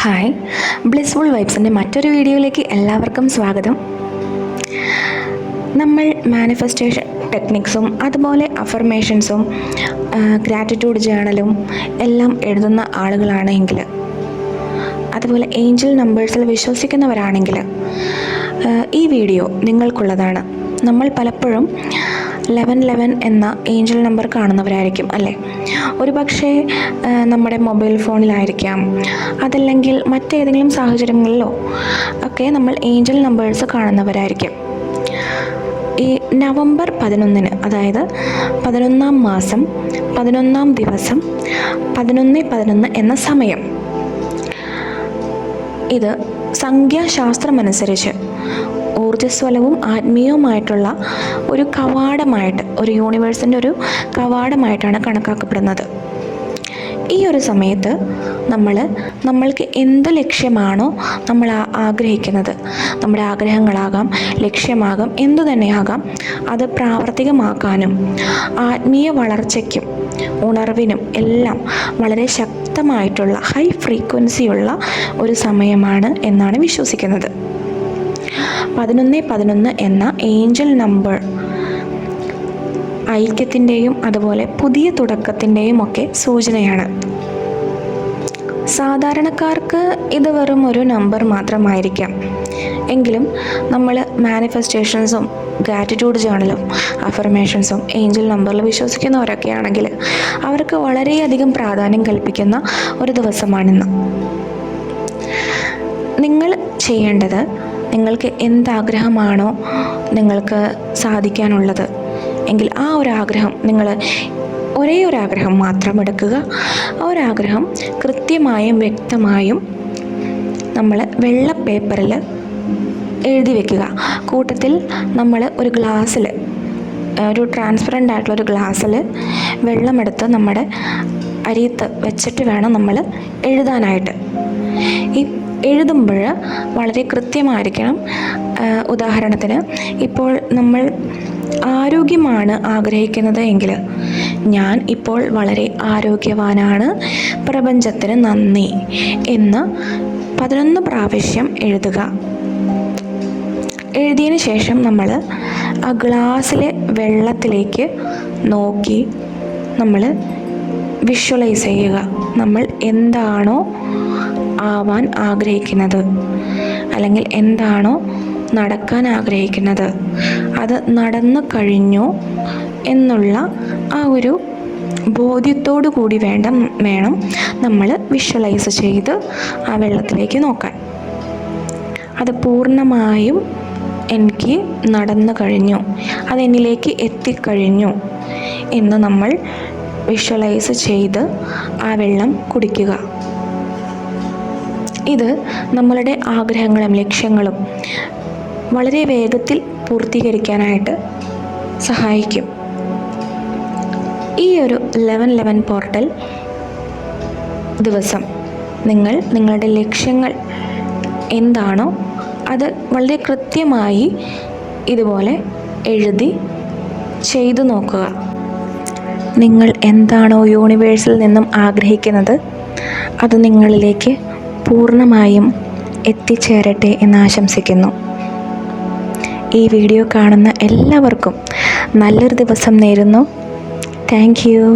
Hi, blissful വൈബ്സിൻ്റെ മറ്റൊരു വീഡിയോയിലേക്ക് എല്ലാവർക്കും സ്വാഗതം. നമ്മൾ മാനിഫെസ്റ്റേഷൻ ടെക്നിക്സും അതുപോലെ അഫർമേഷൻസും ഗ്രാറ്റിറ്റ്യൂഡ് ജേണലും എല്ലാം എഴുതുന്ന ആളുകളാണെങ്കിൽ, അതുപോലെ ഏഞ്ചൽ നമ്പേഴ്സിൽ വിശ്വസിക്കുന്നവരാണെങ്കിൽ ഈ വീഡിയോ നിങ്ങൾക്കുള്ളതാണ്. നമ്മൾ പലപ്പോഴും 1111 എന്ന ഏഞ്ചൽ നമ്പർ കാണുന്നവരായിരിക്കും അല്ലേ? ഒരു പക്ഷേ നമ്മുടെ മൊബൈൽ ഫോണിലായിരിക്കാം, അതല്ലെങ്കിൽ മറ്റേതെങ്കിലും സാഹചര്യങ്ങളിലോ ഒക്കെ നമ്മൾ ഏഞ്ചൽ നമ്പേഴ്സ് കാണുന്നവരായിരിക്കും. ഈ നവംബർ 11, അതായത് 11-ാം മാസം 11-ാം ദിവസം 11-11 എന്ന സമയം, ഇത് സംഖ്യാശാസ്ത്രമനുസരിച്ച് ഊർജ്ജസ്വലവും ആത്മീയവുമായിട്ടുള്ള ഒരു കവാടമായിട്ട്, ഒരു യൂണിവേഴ്സിൻ്റെ ഒരു കവാടമായിട്ടാണ് കണക്കാക്കപ്പെടുന്നത്. ഈ ഒരു സമയത്ത് നമ്മൾക്ക് എന്ത് ലക്ഷ്യമാണോ നമ്മൾ ആഗ്രഹിക്കുന്നത്, നമ്മുടെ ആഗ്രഹങ്ങളാകാം, ലക്ഷ്യമാകാം, എന്തു തന്നെയാകാം, അത് പ്രാവർത്തികമാക്കാനും ആത്മീയ വളർച്ചയ്ക്കും ഉണർവിനും എല്ലാം വളരെ ശക്തമായിട്ടുള്ള ഹൈ ഫ്രീക്വൻസിയുള്ള ഒരു സമയമാണ് എന്നാണ് വിശ്വസിക്കുന്നത്. 1111 എന്ന ഏഞ്ചൽ നമ്പർ ഐക്യത്തിൻ്റെയും അതുപോലെ പുതിയ തുടക്കത്തിൻ്റെയും ഒക്കെ സൂചനയാണ്. സാധാരണക്കാർക്ക് ഇത് വെറും ഒരു നമ്പർ മാത്രമായിരിക്കാം. എങ്കിലും നമ്മൾ മാനിഫെസ്റ്റേഷൻസും ഗ്രാറ്റിറ്റ്യൂഡ് ജേണലും അഫർമേഷൻസും ഏഞ്ചൽ നമ്പറിൽ വിശ്വസിക്കുന്നവരൊക്കെ ആണെങ്കിൽ അവർക്ക് വളരെയധികം പ്രാധാന്യം കൽപ്പിക്കുന്ന ഒരു ദിവസമാണിന്ന്. നിങ്ങൾ ചെയ്യേണ്ടത്, നിങ്ങൾക്ക് എന്താഗ്രഹമാണോ നിങ്ങൾക്ക് സാധിക്കാനുള്ളത് എങ്കിൽ ആ ഒരു ആഗ്രഹം, നിങ്ങൾ ഒരേ ഒരു ആഗ്രഹം മാത്രം എടുക്കുക. ആ ഒരു ആഗ്രഹം കൃത്യമായും വ്യക്തമായും നമ്മൾ വെള്ള പേപ്പറിൽ എഴുതി വയ്ക്കുക. കൂട്ടത്തിൽ നമ്മൾ ഒരു ഗ്ലാസ്സിൽ, ഒരു ട്രാൻസ്പെറൻ്റ് ആയിട്ടുള്ളൊരു ഗ്ലാസ്സിൽ വെള്ളമെടുത്ത് നമ്മുടെ അരിയത്ത് വെച്ചിട്ട് വേണം നമ്മൾ എഴുതാനായിട്ട്. ഈ എഴുതുമ്പോൾ വളരെ കൃത്യമായിരിക്കണം. ഉദാഹരണത്തിന്, ഇപ്പോൾ നമ്മൾ ആരോഗ്യമാണ് ആഗ്രഹിക്കുന്നത് എങ്കിൽ, ഞാൻ ഇപ്പോൾ വളരെ ആരോഗ്യവാനാണ്, പ്രപഞ്ചത്തിന് നന്ദി എന്ന് 11 പ്രാവശ്യം എഴുതുക. എഴുതിയതിന് ശേഷം നമ്മൾ ആ ഗ്ലാസ്സിലെ വെള്ളത്തിലേക്ക് നോക്കി നമ്മൾ വിഷ്വലൈസ് ചെയ്യുക. നമ്മൾ എന്താണോ ആവാൻ ആഗ്രഹിക്കുന്നത്, അല്ലെങ്കിൽ എന്താണോ നടക്കാൻ ആഗ്രഹിക്കുന്നത്, അത് നടന്നു കഴിഞ്ഞു എന്നുള്ള ആ ഒരു ബോധ്യത്തോടു കൂടി വേണം നമ്മൾ വിഷ്വലൈസ് ചെയ്ത് ആ വെള്ളത്തിലേക്ക് നോക്കാൻ. അത് പൂർണ്ണമായും എനിക്ക് നടന്നു കഴിഞ്ഞു, അതെന്നിലേക്ക് എത്തിക്കഴിഞ്ഞു എന്ന് നമ്മൾ വിഷ്വലൈസ് ചെയ്ത് ആ വെള്ളം കുടിക്കുക. ഇത് നമ്മളുടെ ആഗ്രഹങ്ങളും ലക്ഷ്യങ്ങളും വളരെ വേഗത്തിൽ പൂർത്തീകരിക്കാനായിട്ട് സഹായിക്കും. ഈ ഒരു 1111 പോർട്ടൽ ദിവസം നിങ്ങളുടെ ലക്ഷ്യങ്ങൾ എന്താണോ അത് വളരെ കൃത്യമായി ഇതുപോലെ എഴുതി ചെയ്തു നോക്കുക. നിങ്ങൾ എന്താണോ യൂണിവേഴ്സിൽ നിന്നും ആഗ്രഹിക്കുന്നത് അത് നിങ്ങളിലേക്ക് പൂർണ്ണമായും എത്തിച്ചേരട്ടെ എന്ന് ആശംസിക്കുന്നു. ഈ വീഡിയോ കാണുന്ന എല്ലാവർക്കും നല്ലൊരു ദിവസം നേരുന്നു. Thank you.